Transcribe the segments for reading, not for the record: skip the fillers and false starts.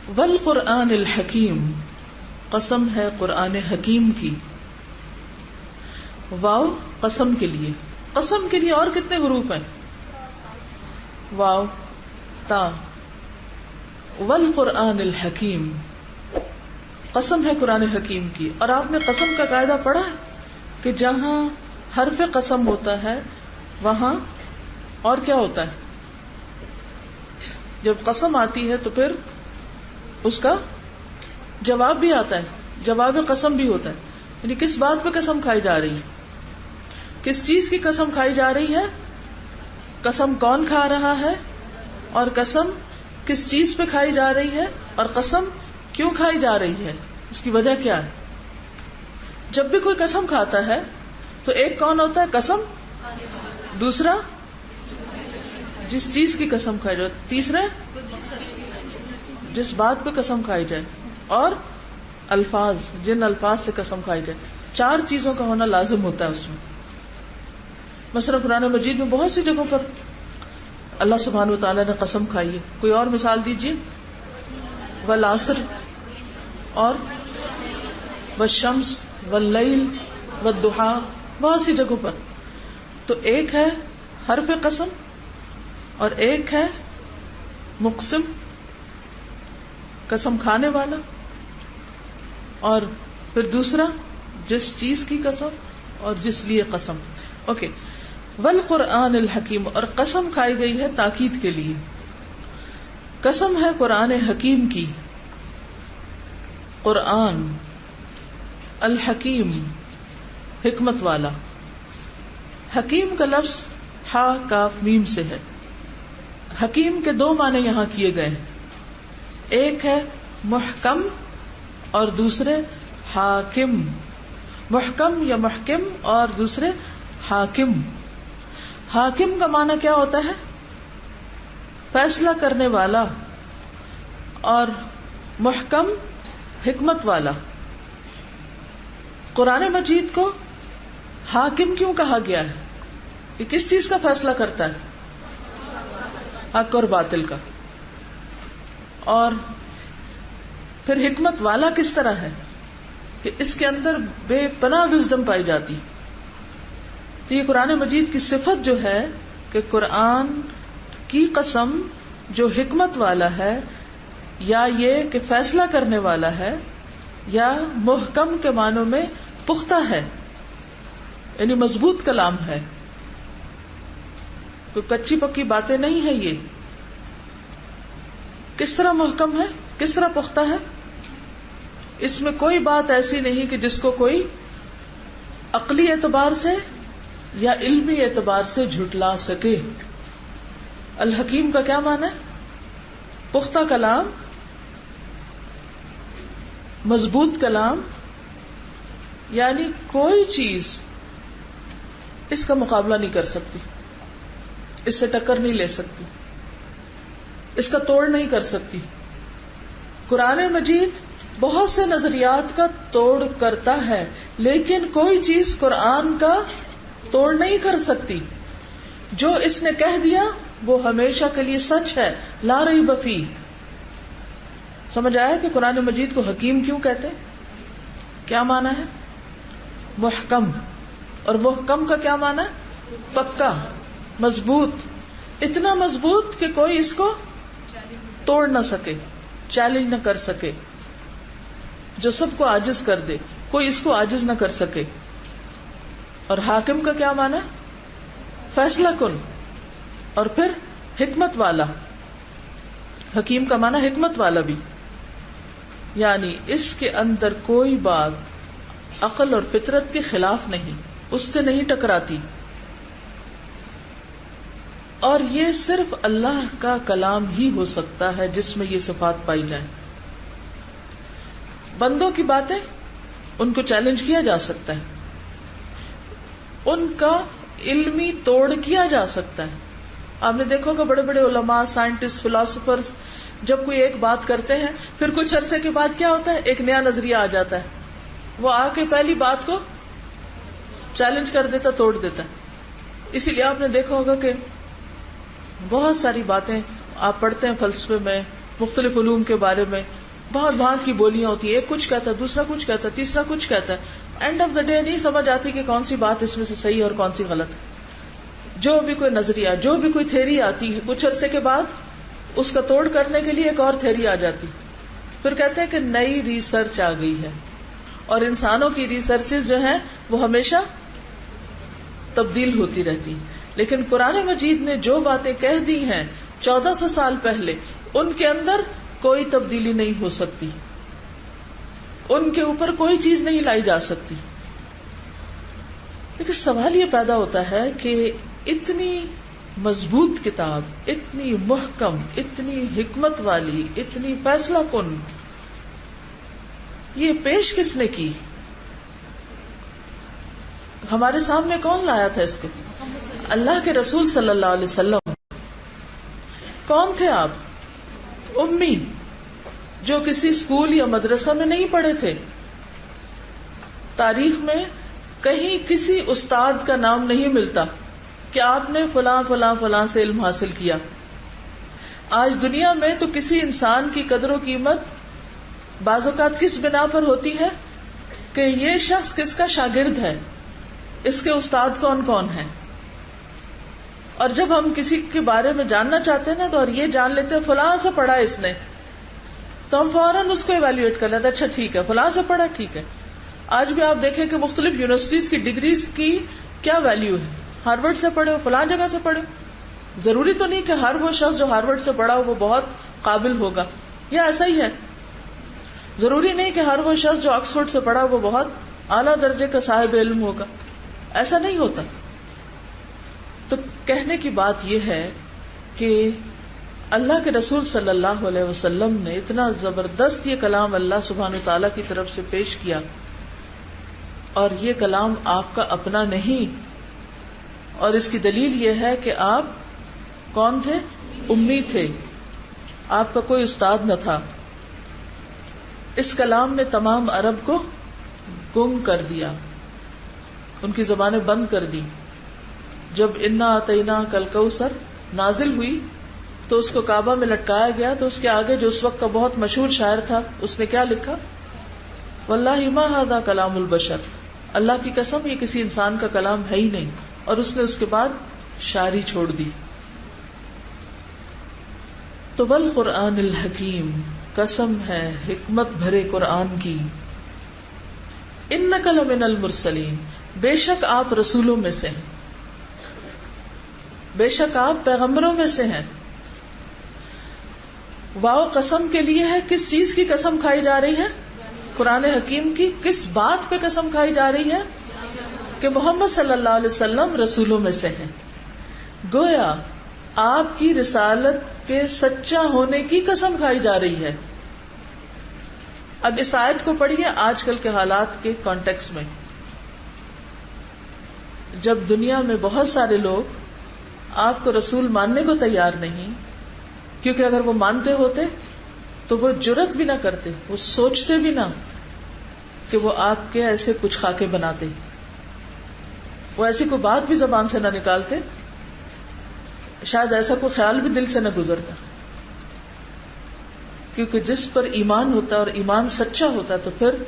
والقرآن الحکیم، قسم ہے قرآن حکیم کی. واو قسم کے لیے. قسم کے لیے اور کتنے حروف ہیں؟ واو تا. والقرآن الحکیم، قسم ہے قرآن حکیم کی. اور آپ نے قسم کا قاعدہ پڑھا ہے کہ جہاں حرف قسم ہوتا ہے وہاں اور کیا ہوتا ہے؟ جب قسم آتی ہے تو پھر اس کا جواب بھی آتا ہے، جواب قسم بھی ہوتا ہے. یعنی کس بات پہ قسم کھائی جا رہی ہے، کس چیز کی قسم کھائی جا رہی ہے، قسم کون کھا رہا ہے، اور قسم کس چیز پہ کھائی جا رہی ہے، اور قسم کیوں کھائی جا رہی ہے، اس کی وجہ کیا ہے. جب بھی کوئی قسم کھاتا ہے تو ایک کون ہوتا ہے؟ قسم. دوسرا جس چیز کی قسم کھائی جائے. تیسرے جس بات پہ قسم کھائی جائے. اور الفاظ، جن الفاظ سے قسم کھائی جائے. 4 چیزوں کا ہونا لازم ہوتا ہے اس میں. مثلا قرآن مجید میں بہت سی جگہوں پر اللہ سبحانہ و تعالیٰ نے قسم کھائی ہے. کوئی اور مثال دیجیے. والعصر اور والشمس واللیل والضحیٰ، بہت سی جگہوں پر. تو ایک ہے حرف قسم اور ایک ہے مقسم، قسم کھانے والا، اور پھر دوسرا جس چیز کی قسم اور جس لیے قسم. اوکے. والقرآن الحکیم، اور قسم کھائی گئی ہے تاکید کے لیے. قسم ہے قرآن حکیم کی. قرآن الحکیم، حکمت والا. حکیم کا لفظ ہا کاف میم سے ہے. حکیم کے 2 معنی یہاں کیے گئے ہیں. ایک ہے محکم اور دوسرے حاکم. محکم یا محکم اور دوسرے حاکم. حاکم کا معنی کیا ہوتا ہے؟ فیصلہ کرنے والا. اور محکم حکمت والا. قرآن مجید کو حاکم کیوں کہا گیا ہے؟ یہ کس چیز کا فیصلہ کرتا ہے؟ حق اور باطل کا. اور پھر حکمت والا کس طرح ہے کہ اس کے اندر بے پناہ وزڈم پائی جاتی. تو یہ قرآن مجید کی صفت جو ہے کہ قرآن کی قسم جو حکمت والا ہے، یا یہ کہ فیصلہ کرنے والا ہے، یا محکم کے معنوں میں پختہ ہے، یعنی مضبوط کلام ہے، کوئی کچی پکی باتیں نہیں ہے. یہ کس طرح محکم ہے، کس طرح پختہ ہے؟ اس میں کوئی بات ایسی نہیں کہ جس کو کوئی عقلی اعتبار سے یا علمی اعتبار سے جھٹلا سکے. الحکیم کا کیا معنی ہے؟ پختہ کلام، مضبوط کلام. یعنی کوئی چیز اس کا مقابلہ نہیں کر سکتی، اس سے ٹکر نہیں لے سکتی، اس کا توڑ نہیں کر سکتی. قرآن مجید بہت سے نظریات کا توڑ کرتا ہے، لیکن کوئی چیز قرآن کا توڑ نہیں کر سکتی. جو اس نے کہہ دیا وہ ہمیشہ کے لیے سچ ہے، لا ریب فیہ. سمجھ آیا کہ قرآن مجید کو حکیم کیوں کہتے ہیں؟ کیا معنی ہے؟ محکم. اور محکم کا کیا معنی ہے؟ پکا، مضبوط. اتنا مضبوط کہ کوئی اس کو توڑ نہ سکے، چیلنج نہ کر سکے، جو سب کو عاجز کر دے، کوئی اس کو عاجز نہ کر سکے. اور حاکم کا کیا معنی ہے؟ فیصلہ کن. اور پھر حکمت والا. حکیم کا معنی حکمت والا بھی، یعنی اس کے اندر کوئی بات عقل اور فطرت کے خلاف نہیں، اس سے نہیں ٹکراتی. اور یہ صرف اللہ کا کلام ہی ہو سکتا ہے جس میں یہ صفات پائی جائیں. بندوں کی باتیں ان کو چیلنج کیا جا سکتا ہے، ان کا علمی توڑ کیا جا سکتا ہے. آپ نے دیکھا کہ بڑے بڑے علماء، سائنٹسٹ، فلاسفرز جب کوئی ایک بات کرتے ہیں پھر کچھ عرصے کے بعد کیا ہوتا ہے؟ ایک نیا نظریہ آ جاتا ہے، وہ آ کے پہلی بات کو چیلنج کر دیتا، توڑ دیتا ہے. اسی لیے آپ نے دیکھا ہوگا کہ بہت ساری باتیں آپ پڑھتے ہیں فلسفے میں مختلف علوم کے بارے میں بہت بہت کی بولیاں ہوتی ہیں، ایک کچھ کہتا ہے، دوسرا کچھ کہتا ہے، تیسرا کچھ کہتا ہے، اینڈ آف دا ڈے نہیں سمجھ آتی کہ کون سی بات اس میں سے صحیح اور کون سی غلط ہے۔ جو بھی کوئی نظریہ، جو بھی کوئی تھیری آتی ہے، کچھ عرصے کے بعد اس کا توڑ کرنے کے لیے ایک اور تھیری آ جاتی، پھر کہتے ہیں کہ نئی ریسرچ آ گئی ہے۔ اور انسانوں کی ریسرچز جو ہیں وہ ہمیشہ تبدیل ہوتی رہتی، لیکن قرآن مجید نے جو باتیں کہہ دی ہیں 1400 سال پہلے، ان کے اندر کوئی تبدیلی نہیں ہو سکتی، ان کے اوپر کوئی چیز نہیں لائی جا سکتی۔ لیکن سوال یہ پیدا ہوتا ہے کہ اتنی مضبوط کتاب، اتنی محکم، اتنی حکمت والی، اتنی فیصلہ کن، یہ پیش کس نے کی؟ ہمارے سامنے کون لایا تھا اس کو؟ اللہ کے رسول صلی اللہ علیہ وسلم۔ کون تھے آپ؟ امی، جو کسی اسکول یا مدرسہ میں نہیں پڑھے تھے۔ تاریخ میں کہیں کسی استاد کا نام نہیں ملتا کہ آپ نے فلاں فلاں فلاں سے علم حاصل کیا۔ آج دنیا میں تو کسی انسان کی قدر و قیمت بعض اوقات کس بنا پر ہوتی ہے کہ یہ شخص کس کا شاگرد ہے، اس کے استاد کون کون ہیں۔ اور جب ہم کسی کے بارے میں جاننا چاہتے ہیں نا تو اور یہ جان لیتے ہیں فلاں سے پڑھا اس نے، تو ہم فوراً اس کو ایویلویٹ کر لیتے ہیں، اچھا ٹھیک ہے فلاں سے پڑھا، ٹھیک ہے۔ آج بھی آپ دیکھیں کہ مختلف یونیورسٹیز کی ڈگریز کی کیا ویلیو ہے، ہارورڈ سے پڑھے ہو، فلاں جگہ سے پڑھے ہو۔ ضروری تو نہیں کہ ہر وہ شخص جو ہارورڈ سے پڑھا ہو وہ بہت قابل ہوگا، یا ایسا ہی ہے، ضروری نہیں کہ ہر وہ شخص جو آکسفورڈ سے پڑھا وہ بہت اعلیٰ درجے کا صاحب علم ہوگا، ایسا نہیں ہوتا۔ تو کہنے کی بات یہ ہے کہ اللہ کے رسول صلی اللہ علیہ وسلم نے اتنا زبردست یہ کلام اللہ سبحانہ تعالیٰ کی طرف سے پیش کیا، اور یہ کلام آپ کا اپنا نہیں، اور اس کی دلیل یہ ہے کہ آپ کون تھے؟ امی تھے، آپ کا کوئی استاد نہ تھا۔ اس کلام نے تمام عرب کو گم کر دیا، ان کی زبانیں بند کر دی۔ جب انا اعطیناک الکوثر نازل ہوئی تو اس کو کعبہ میں لٹکایا گیا، تو اس کے آگے جو اس وقت کا بہت مشہور شاعر تھا اس نے کیا لکھا؟ واللہ ما ھذا کلام البشر، اللہ کی قسم یہ کسی انسان کا کلام ہے ہی نہیں، اور اس نے اس کے بعد شاعری چھوڑ دی۔ تو والقرآن الحکیم، قسم ہے حکمت بھرے قرآن کی، انک لمن المرسلین، بے شک آپ رسولوں میں سے ہیں، بے شک آپ پیغمبروں میں سے ہیں۔ واو قسم کے لیے ہے، کس چیز کی قسم کھائی جا رہی ہے؟ قرآن حکیم کی۔ کس بات پہ قسم کھائی جا رہی ہے؟ کہ محمد صلی اللہ علیہ وسلم رسولوں میں سے ہیں۔ گویا آپ کی رسالت کے سچا ہونے کی قسم کھائی جا رہی ہے۔ اب اس آیت کو پڑھیے آج کل کے حالات کے کانٹیکس میں، جب دنیا میں بہت سارے لوگ آپ کو رسول ماننے کو تیار نہیں، کیونکہ اگر وہ مانتے ہوتے تو وہ جرت بھی نہ کرتے، وہ سوچتے بھی نہ کہ وہ آپ کے ایسے کچھ خاکے بناتے، وہ ایسی کوئی بات بھی زبان سے نہ نکالتے، شاید ایسا کوئی خیال بھی دل سے نہ گزرتا، کیونکہ جس پر ایمان ہوتا ہے اور ایمان سچا ہوتا ہے تو پھر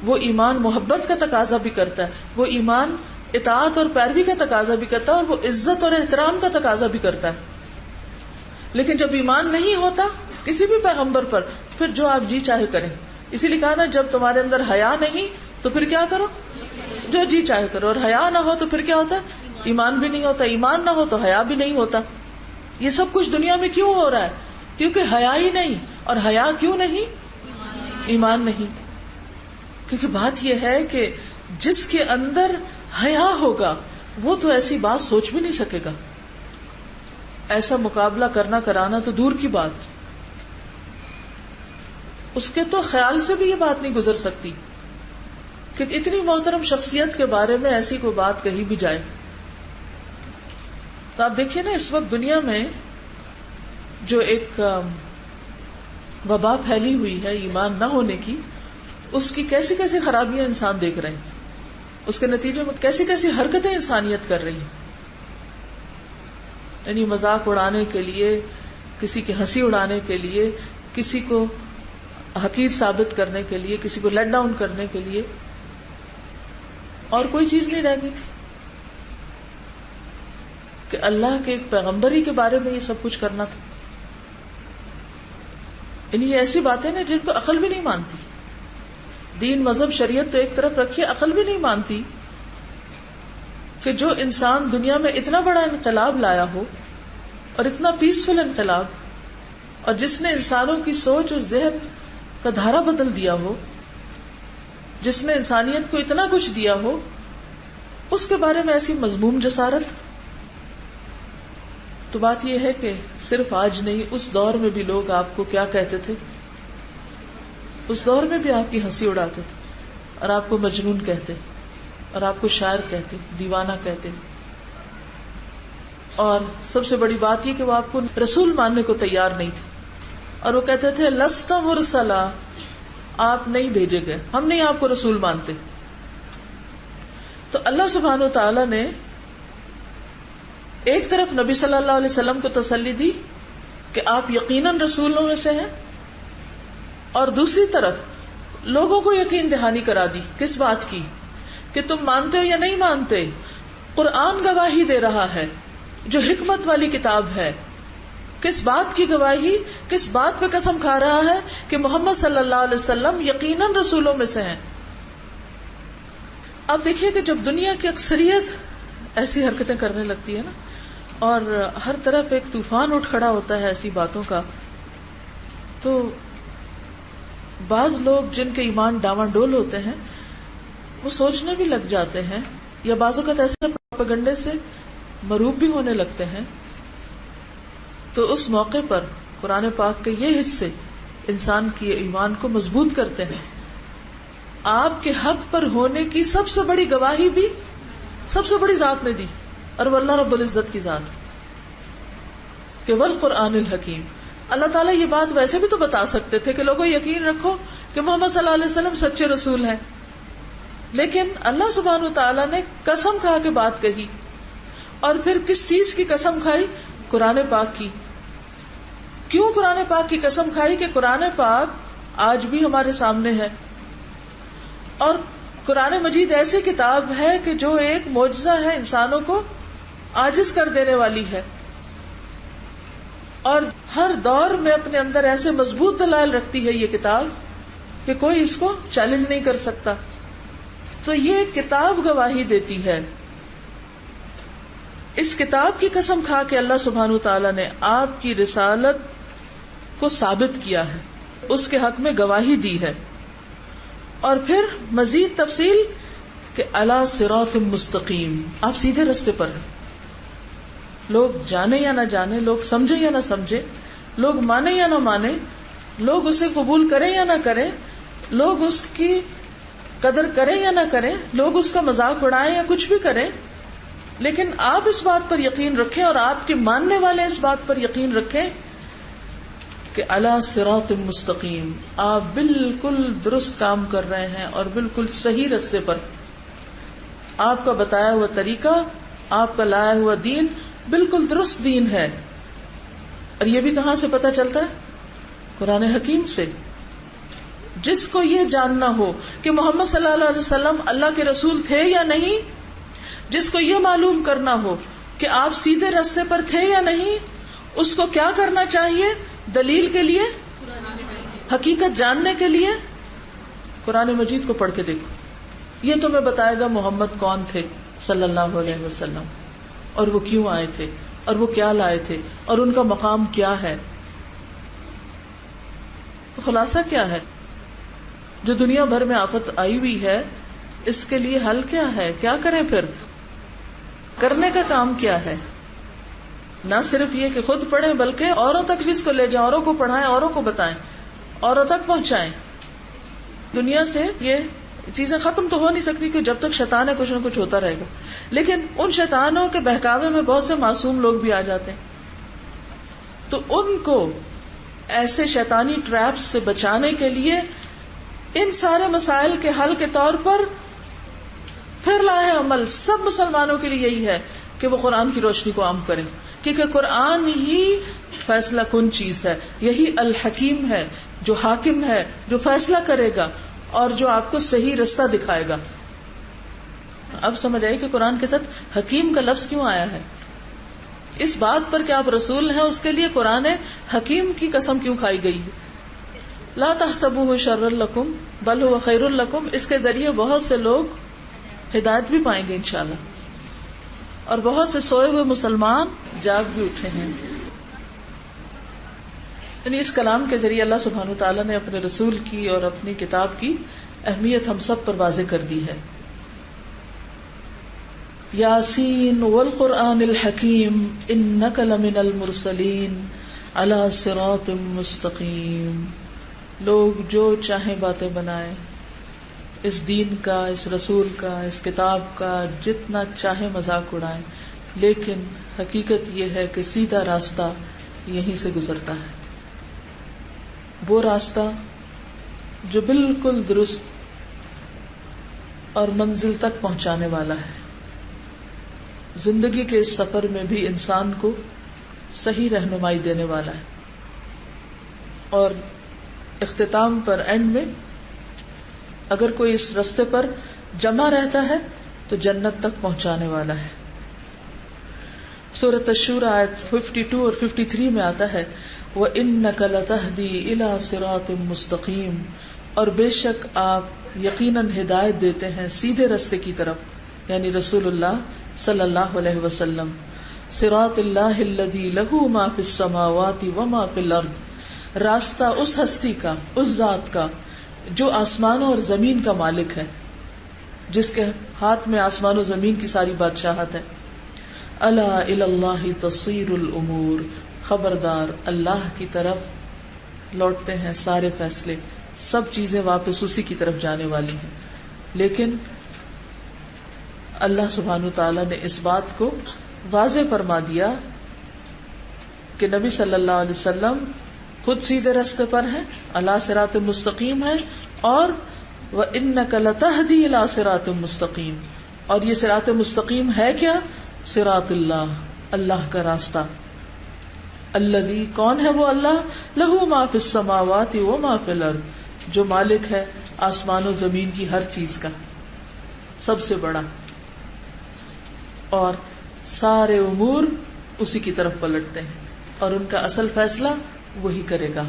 وہ ایمان محبت کا تقاضا بھی کرتا ہے، وہ ایمان اطاعت اور پیروی کا تقاضا بھی کرتا ہے، اور وہ عزت اور احترام کا تقاضا بھی کرتا ہے۔ لیکن جب ایمان نہیں ہوتا کسی بھی پیغمبر پر، پھر جو آپ جی چاہے کریں۔ اسی لیے کہا نا جب تمہارے اندر حیا نہیں تو پھر کیا کرو؟ جو جی چاہے کرو۔ اور حیا نہ ہو تو پھر کیا ہوتا ہے؟ ایمان بھی نہیں ہوتا، ایمان نہ ہو تو حیا بھی نہیں ہوتا۔ یہ سب کچھ دنیا میں کیوں ہو رہا ہے؟ کیونکہ حیا ہی نہیں، اور حیا کیوں نہیں؟ ایمان نہیں۔ کیونکہ بات یہ ہے کہ جس کے اندر حیا ہوگا وہ تو ایسی بات سوچ بھی نہیں سکے گا، ایسا مقابلہ کرنا کرانا تو دور کی بات، اس کے تو خیال سے بھی یہ بات نہیں گزر سکتی کہ اتنی محترم شخصیت کے بارے میں ایسی کوئی بات کہی بھی جائے۔ تو آپ دیکھیے نا اس وقت دنیا میں جو ایک وبا پھیلی ہوئی ہے ایمان نہ ہونے کی، اس کی کیسی کیسی خرابیاں انسان دیکھ رہے ہیں، اس کے نتیجے میں کیسی کیسی حرکتیں انسانیت کر رہی ہیں۔ یعنی مذاق اڑانے کے لیے، کسی کی ہنسی اڑانے کے لیے کسی کو حقیر ثابت کرنے کے لیے، کسی کو لیٹ ڈاؤن کرنے کے لیے، اور کوئی چیز نہیں رہ گئی تھی کہ اللہ کے ایک پیغمبر ہی کے بارے میں یہ سب کچھ کرنا تھا. یعنی یہ ایسی باتیں نا جن کو عقل بھی نہیں مانتی. دین، مذہب، شریعت تو ایک طرف رکھیے، عقل بھی نہیں مانتی کہ جو انسان دنیا میں اتنا بڑا انقلاب لایا ہو اور اتنا پیسفل انقلاب، اور جس نے انسانوں کی سوچ اور ذہن کا دھارا بدل دیا ہو، جس نے انسانیت کو اتنا کچھ دیا ہو، اس کے بارے میں ایسی مذموم جسارت. تو بات یہ ہے کہ صرف آج نہیں، اس دور میں بھی لوگ آپ کو کیا کہتے تھے؟ اس دور میں بھی آپ کی ہنسی اڑاتے تھے اور آپ کو مجنون کہتے اور آپ کو شاعر کہتے، دیوانہ کہتے. اور سب سے بڑی بات یہ کہ وہ آپ کو رسول ماننے کو تیار نہیں تھے، اور وہ کہتے تھے لست مرسلا، آپ نہیں بھیجے گئے، ہم نہیں آپ کو رسول مانتے. تو اللہ سبحانہ و تعالی نے ایک طرف نبی صلی اللہ علیہ وسلم کو تسلی دی کہ آپ یقیناً رسولوں میں سے ہیں، اور دوسری طرف لوگوں کو یقین دہانی کرا دی. کس بات کی؟ کہ تم مانتے ہو یا نہیں مانتے، قرآن گواہی دے رہا ہے جو حکمت والی کتاب ہے. کس بات کی گواہی؟ کس بات پہ قسم کھا رہا ہے؟ کہ محمد صلی اللہ علیہ وسلم یقیناً رسولوں میں سے ہیں. اب دیکھیے کہ جب دنیا کی اکثریت ایسی حرکتیں کرنے لگتی ہے نا، اور ہر طرف ایک طوفان اٹھ کھڑا ہوتا ہے ایسی باتوں کا، تو بعض لوگ جن کے ایمان ڈاواں ڈول ہوتے ہیں وہ سوچنے بھی لگ جاتے ہیں، یا بعض اوقات ایسے پروپیگنڈے سے مروب بھی ہونے لگتے ہیں. تو اس موقع پر قرآن پاک کے یہ حصے انسان کی ایمان کو مضبوط کرتے ہیں. آپ کے حق پر ہونے کی سب سے بڑی گواہی بھی سب سے بڑی ذات نے دی، اور وہ اللہ رب العزت کی ذات، کہ والقرآن الحکیم. اللہ تعالیٰ یہ بات ویسے بھی تو بتا سکتے تھے کہ لوگوں یقین رکھو کہ محمد صلی اللہ علیہ وسلم سچے رسول ہیں، لیکن اللہ سبحانہ تعالیٰ نے قسم کھا کے بات کہی. اور پھر کس چیز کی قسم کھائی؟ قرآن پاک کی. کیوں قرآن پاک کی قسم کھائی؟ کہ قرآن پاک آج بھی ہمارے سامنے ہے، اور قرآن مجید ایسی کتاب ہے کہ جو ایک معجزہ ہے، انسانوں کو عاجز کر دینے والی ہے، اور ہر دور میں اپنے اندر ایسے مضبوط دلائل رکھتی ہے یہ کتاب کہ کوئی اس کو چیلنج نہیں کر سکتا. تو یہ کتاب گواہی دیتی ہے. اس کتاب کی قسم کھا کے اللہ سبحانہ تعالیٰ نے آپ کی رسالت کو ثابت کیا ہے، اس کے حق میں گواہی دی ہے. اور پھر مزید تفصیل کہ علی صراط مستقیم، آپ سیدھے رستے پر ہیں. لوگ جانے یا نہ جانے، لوگ سمجھے یا نہ سمجھے، لوگ مانے یا نہ مانے، لوگ اسے قبول کریں یا نہ کریں، لوگ اس کی قدر کریں یا نہ کریں، لوگ اس کا مذاق اڑائیں یا کچھ بھی کریں، لیکن آپ اس بات پر یقین رکھیں اور آپ کے ماننے والے اس بات پر یقین رکھیں کہ علی صراط مستقیم، آپ بالکل درست کام کر رہے ہیں اور بالکل صحیح رستے پر. آپ کا بتایا ہوا طریقہ، آپ کا لایا ہوا دین بالکل درست دین ہے. اور یہ بھی کہاں سے پتہ چلتا ہے؟ قرآن حکیم سے. جس کو یہ جاننا ہو کہ محمد صلی اللہ علیہ وسلم اللہ کے رسول تھے یا نہیں، جس کو یہ معلوم کرنا ہو کہ آپ سیدھے راستے پر تھے یا نہیں، اس کو کیا کرنا چاہیے دلیل کے لیے، حقیقت جاننے کے لیے؟ قرآن مجید کو پڑھ کے دیکھو، یہ تمہیں بتائے گا محمد کون تھے صلی اللہ علیہ وسلم، اور وہ کیوں آئے تھے، اور وہ کیا لائے تھے، اور ان کا مقام کیا ہے. تو خلاصہ کیا ہے؟ جو دنیا بھر میں آفت آئی ہوئی ہے، اس کے لیے حل کیا ہے؟ کیا کریں پھر؟ کرنے کا کام کیا ہے؟ نہ صرف یہ کہ خود پڑھیں بلکہ اوروں تک بھی اس کو لے جائیں، اوروں کو پڑھائیں، اوروں کو بتائیں، اوروں تک پہنچائیں. دنیا سے یہ چیزیں ختم تو ہو نہیں سکتی کہ جب تک شیطان ہے کچھ نہ کچھ ہوتا رہے گا، لیکن ان شیطانوں کے بہکاوے میں بہت سے معصوم لوگ بھی آ جاتے ہیں. تو ان کو ایسے شیطانی ٹریپس سے بچانے کے لیے ان سارے مسائل کے حل کے طور پر پھر لاہ عمل سب مسلمانوں کے لیے یہی ہے کہ وہ قرآن کی روشنی کو عام کریں، کیونکہ قرآن ہی فیصلہ کن چیز ہے، یہی الحکیم ہے جو حاکم ہے، جو فیصلہ کرے گا اور جو آپ کو صحیح رستہ دکھائے گا. اب سمجھ آئی کہ قرآن کے ساتھ حکیم کا لفظ کیوں آیا ہے. اس بات پر کہ آپ رسول ہیں اس کے لیے قرآن حکیم کی قسم کیوں کھائی گئی ہے. لا تحسبوه شرا لکم بل هو خیر لکم. اس کے ذریعے بہت سے لوگ ہدایت بھی پائیں گے انشاءاللہ، اور بہت سے سوئے ہوئے مسلمان جاگ بھی اٹھے ہیں. یعنی اس کلام کے ذریعے اللہ سبحانہ وتعالیٰ نے اپنے رسول کی اور اپنی کتاب کی اہمیت ہم سب پر واضح کر دی ہے. یاسین والقرآن الحکیم انک لمن المرسلین علی صراط مستقیم. لوگ جو چاہیں باتیں بنائیں، اس دین کا، اس رسول کا، اس کتاب کا جتنا چاہے مذاق اڑائیں، لیکن حقیقت یہ ہے کہ سیدھا راستہ یہیں سے گزرتا ہے. وہ راستہ جو بالکل درست اور منزل تک پہنچانے والا ہے. زندگی کے اس سفر میں بھی انسان کو صحیح رہنمائی دینے والا ہے، اور اختتام پر، اینڈ میں، اگر کوئی اس راستے پر جمع رہتا ہے تو جنت تک پہنچانے والا ہے. سورۃ الشورى آیت 52 اور 53 میں آتا ہے وَإِنَّكَ لَتَهْدِي إِلَى صِرَاطٍ مُسْتَقِيمٍ. اور بے شک آپ یقیناً ہدایت دیتے ہیں سیدھے راستے کی طرف، یعنی رسول اللہ صلی اللہ علیہ وسلم. صراط اللہ الذی لہ ما فی السماوات وما فی الارض. راستہ اس ہستی کا، اس ذات کا جو آسمانوں اور زمین کا مالک ہے، جس کے ہاتھ میں آسمان و زمین کی ساری بادشاہت ہے. الا الی اللہ تصیر الامور. خبردار، اللہ کی طرف لوٹتے ہیں سارے فیصلے، سب چیزیں واپس اسی کی طرف جانے والی ہیں. لیکن اللہ سبحانہ تعالیٰ نے اس بات کو واضح فرما دیا کہ نبی صلی اللہ علیہ وسلم خود سیدھے راستے پر ہیں، علی صراط مستقیم ہے، اور وَإِنَّكَ لَتَهْدِي إِلَى صِرَاطٍ مُسْتَقِيمٍ. اور یہ صراط مستقیم ہے کیا؟ صراط اللہ، اللہ کا راستہ. الذی، کون ہے وہ اللہ؟ لہ ما فی السماوات وما فی الارض، جو مالک ہے آسمان و زمین کی ہر چیز کا، سب سے بڑا، اور سارے امور اسی کی طرف پلٹتے ہیں، اور ان کا اصل فیصلہ وہی کرے گا.